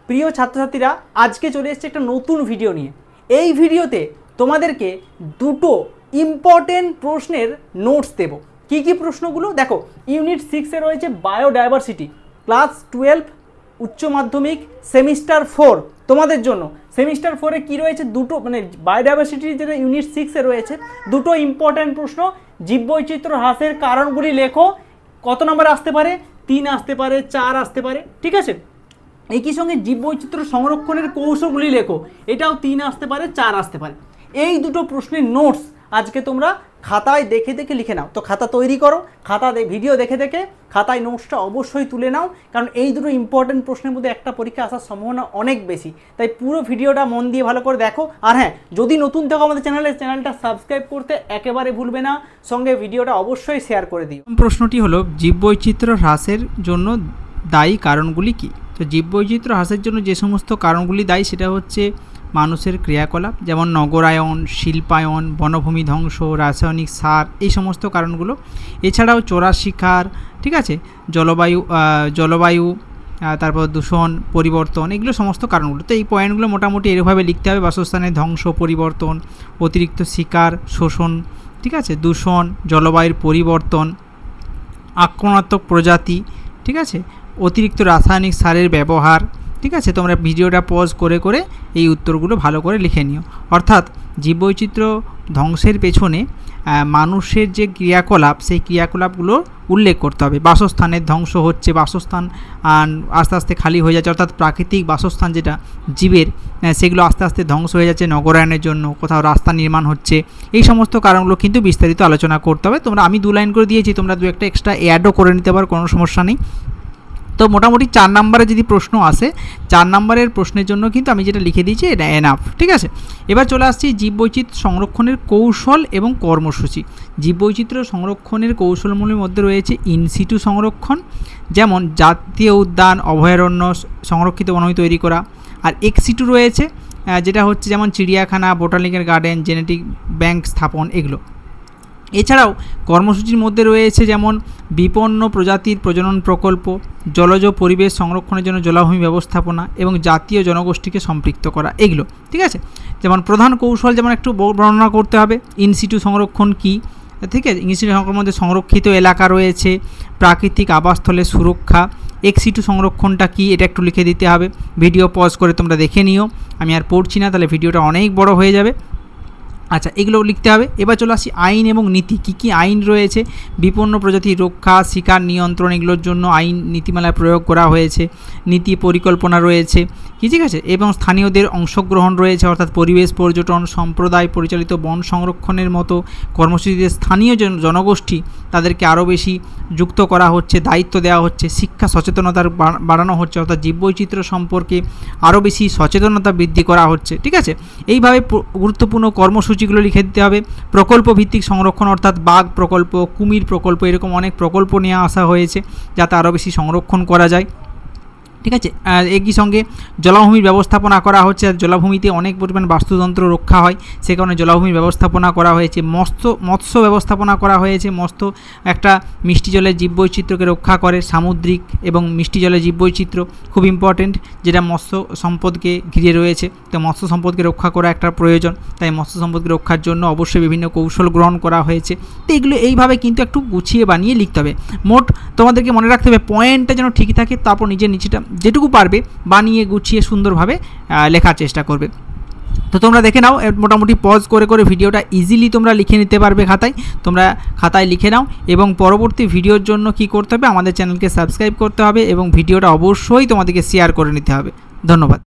প্রিয় ছাত্রছাত্রীরা, আজকে চলে এসেছে একটা নতুন ভিডিও নিয়ে। এই ভিডিওতে তোমাদেরকে দুটো ইম্পর্টেন্ট প্রশ্নের নোটস দেব। কি কি প্রশ্নগুলো দেখো, ইউনিট 6-এ রয়েছে বায়োডাইভার্সিটি, ক্লাস 12 উচ্চ মাধ্যমিক সেমিস্টার 4 তোমাদের জন্য। সেমিস্টার 4-এ কী রয়েছে, দুটো মানে বায়োডাইভার্সিটির যেটা ইউনিট 6-এ রয়েছে দুটো ইম্পর্টেন্ট প্রশ্ন। জীববৈচিত্র্য হ্রাসের কারণগুলি লেখো। কত নম্বর আসতে পারে? 3 আসতে পারে, 4 আসতে পারে, ঠিক আছে। একই সঙ্গে জীববৈচিত্র্য সংরক্ষণের কৌশলগুলি লেখো, এটাও 3 আসতে পারে, 4 আসতে পারে। এই দুটো প্রশ্নের নোটস আজকে তোমরা খাতায় দেখে দেখে লিখে নাও। তো খাতা তৈরি করো, ভিডিও দেখে দেখে খাতায় নোটসটা অবশ্যই তুলে নাও, কারণ এই দুটো ইম্পর্টেন্ট প্রশ্নের মধ্যে একটা পরীক্ষা আসার সম্ভাবনা অনেক বেশি। তাই পুরো ভিডিওটা মন দিয়ে ভালো করে দেখো। আর হ্যাঁ, যদি নতুন থাকো আমাদের চ্যানেলটা সাবস্ক্রাইব করতে একেবারে ভুলবে না, সঙ্গে ভিডিওটা অবশ্যই শেয়ার করে দিও। প্রশ্নটি হলো, জীববৈচিত্র্য হ্রাসের জন্য দায়ী কারণগুলি কী? তো জীববৈচিত্র্য হ্রাসের জন্য যে সমস্ত কারণগুলি দায়ী সেটা হচ্ছে মানুষের ক্রিয়াকলাপ, যেমন নগরায়ন, শিল্পায়ন, বনভূমি ধ্বংস, রাসায়নিক সার, এই সমস্ত কারণগুলো। এছাড়াও চোরা শিকার, ঠিক আছে, জলবায়ু তারপর দূষণ, পরিবর্তন, এগুলো সমস্ত কারণগুলো। তো এই পয়েন্টগুলো মোটামুটি এরভাবে লিখতে হবে: বাসস্থানের ধ্বংস, পরিবর্তন, অতিরিক্ত শিকার, শোষণ, ঠিক আছে, দূষণ, জলবায়ুর পরিবর্তন, আক্রমণাত্মক প্রজাতি, ঠিক আছে, অতিরিক্ত রাসায়নিক সারের ব্যবহার, ঠিক আছে। তোমরা ভিডিওটা পজ করে করে এই উত্তরগুলো ভালো করে লিখে নিও। অর্থাৎ জীববৈচিত্র্য ধ্বংসের পেছনে মানুষের যে ক্রিয়াকলাপ, সেই ক্রিয়াকলাপগুলো উল্লেখ করতে হবে। বাসস্থানের ধ্বংস হচ্ছে, বাসস্থান আস্তে আস্তে খালি হয়ে যাচ্ছে, অর্থাৎ প্রাকৃতিক বাসস্থান যেটা জীবের, সেগুলো আস্তে আস্তে ধ্বংস হয়ে যাচ্ছে নগরায়নের জন্য, কোথাও রাস্তা নির্মাণ হচ্ছে। এই সমস্ত কারণগুলো কিন্তু বিস্তারিত আলোচনা করতে হবে। আমি 2 লাইন করে দিয়েছি, তোমরা 2-1টা এক্সট্রা অ্যাডও করে নিতে পারো, কোনো সমস্যা নেই। তো মোটামুটি 4 নম্বরে যদি প্রশ্ন আসে, 4 নম্বরের প্রশ্নের জন্য কিন্তু আমি যেটা লিখে দিয়েছি এটা এনাফ, ঠিক আছে। এবার চলে আসছি জীববৈচিত্র্য সংরক্ষণের কৌশল এবং কর্মসূচি। জীববৈচিত্র্য সংরক্ষণের কৌশলগুলির মধ্যে রয়েছে ইনসিটু সংরক্ষণ, যেমন জাতীয় উদ্যান, অভয়ারণ্য, সংরক্ষিত বনভূমি তৈরি করা। আর এক্সিটু রয়েছে, যেটা হচ্ছে যেমন চিড়িয়াখানা, বোটানিক্যাল গার্ডেন, জেনেটিক ব্যাংক স্থাপন, এগুলো। এছাড়াও কর্মসূচির মধ্যে রয়েছে যেমন বিপন্ন প্রজাতির প্রজনন প্রকল্প, জলজ পরিবেশ সংরক্ষণের জন্য জলাভূমি ব্যবস্থাপনা এবং জাতীয় জনগোষ্ঠীকে সম্পৃক্ত করা, এগুলো, ঠিক আছে। যেমন প্রধান কৌশল যেমন একটু বর্ণনা করতে হবে। ইনসিটু সংরক্ষণ কী, ঠিক আছে। ইনসিটু সংরক্ষণের মধ্যে সংরক্ষিত এলাকা রয়েছে, প্রাকৃতিক আবাসস্থলের সুরক্ষা। এক্সিটু সংরক্ষণটা কী, এটা একটু লিখে দিতে হবে। ভিডিও পজ করে তোমরা দেখে নিও, আমি আর পড়ছি না, তাহলে ভিডিওটা অনেক বড় হয়ে যাবে। আচ্ছা, এগুলো লিখতে হবে। এবার চলে আসি আইন এবং নীতি। কী কী আইন রয়েছে? বিপন্ন প্রজাতির রক্ষা, শিকার নিয়ন্ত্রণ, এগুলোর জন্য আইন নীতিমালায় প্রয়োগ করা হয়েছে। নীতি পরিকল্পনা রয়েছে, ঠিক আছে। এবং স্থানীয়দের অংশগ্রহণ রয়েছে, অর্থাৎ পরিবেশ পর্যটন, সম্প্রদায় পরিচালিত বন সংরক্ষণের মতো কর্মসূচিতে স্থানীয় জনগোষ্ঠী তাদেরকে আরও বেশি যুক্ত করা হচ্ছে, দায়িত্ব দেওয়া হচ্ছে। শিক্ষা সচেতনতার বাড়ানো হচ্ছে, অর্থাৎ জীববৈচিত্র্য সম্পর্কে আরও বেশি সচেতনতা বৃদ্ধি করা হচ্ছে, ঠিক আছে। এইভাবে গুরুত্বপূর্ণ কর্মসূচিগুলো লিখে দিতে হবে। প্রকল্প ভিত্তিক সংরক্ষণ, অর্থাৎ বাঘ প্রকল্প, কুমির প্রকল্প, এরকম অনেক প্রকল্প নিয়ে আসা হয়েছে যাতে আরও বেশি সংরক্ষণ করা যায়, ঠিক আছে। একই সঙ্গে জলাভূমির ব্যবস্থাপনা করা হচ্ছে। আর জলাভূমিতে অনেক পরিমাণ বাস্তুতন্ত্র রক্ষা হয়, সে কারণে জলাভূমির ব্যবস্থাপনা করা হয়েছে। মৎস্য ব্যবস্থাপনা করা হয়েছে। মৎস্য একটা মিষ্টি জলের জীববৈচিত্র্যকে রক্ষা করে। সামুদ্রিক এবং মিষ্টি জলের জীববৈচিত্র্য খুব ইম্পর্টেন্ট, যেটা মৎস্য সম্পদকে ঘিরে রয়েছে। তো মৎস্য সম্পদকে রক্ষা করা একটা প্রয়োজন, তাই মৎস্য সম্পদকে রক্ষার জন্য অবশ্যই বিভিন্ন কৌশল গ্রহণ করা হয়েছে। তো এগুলো এইভাবে কিন্তু একটু গুছিয়ে বানিয়ে লিখতে হবে। মোট তোমাদেরকে মনে রাখতে হবে পয়েন্টটা যেন ঠিক থাকে, তারপর নিজের নিচেটা যেটুকু পারবে বানিয়ে গুছিয়ে সুন্দরভাবে লেখার চেষ্টা করবে। তো তোমরা দেখে নাও, মোটামুটি পজ করে করে ভিডিওটা ইজিলি তোমরা লিখে নিতে পারবে খাতায়। তোমরা খাতায় লিখে নাও এবং পরবর্তী ভিডিওর জন্য কি করতে হবে, আমাদের চ্যানেলকে সাবস্ক্রাইব করতে হবে এবং ভিডিওটা অবশ্যই তোমাদেরকে শেয়ার করে নিতে হবে। ধন্যবাদ।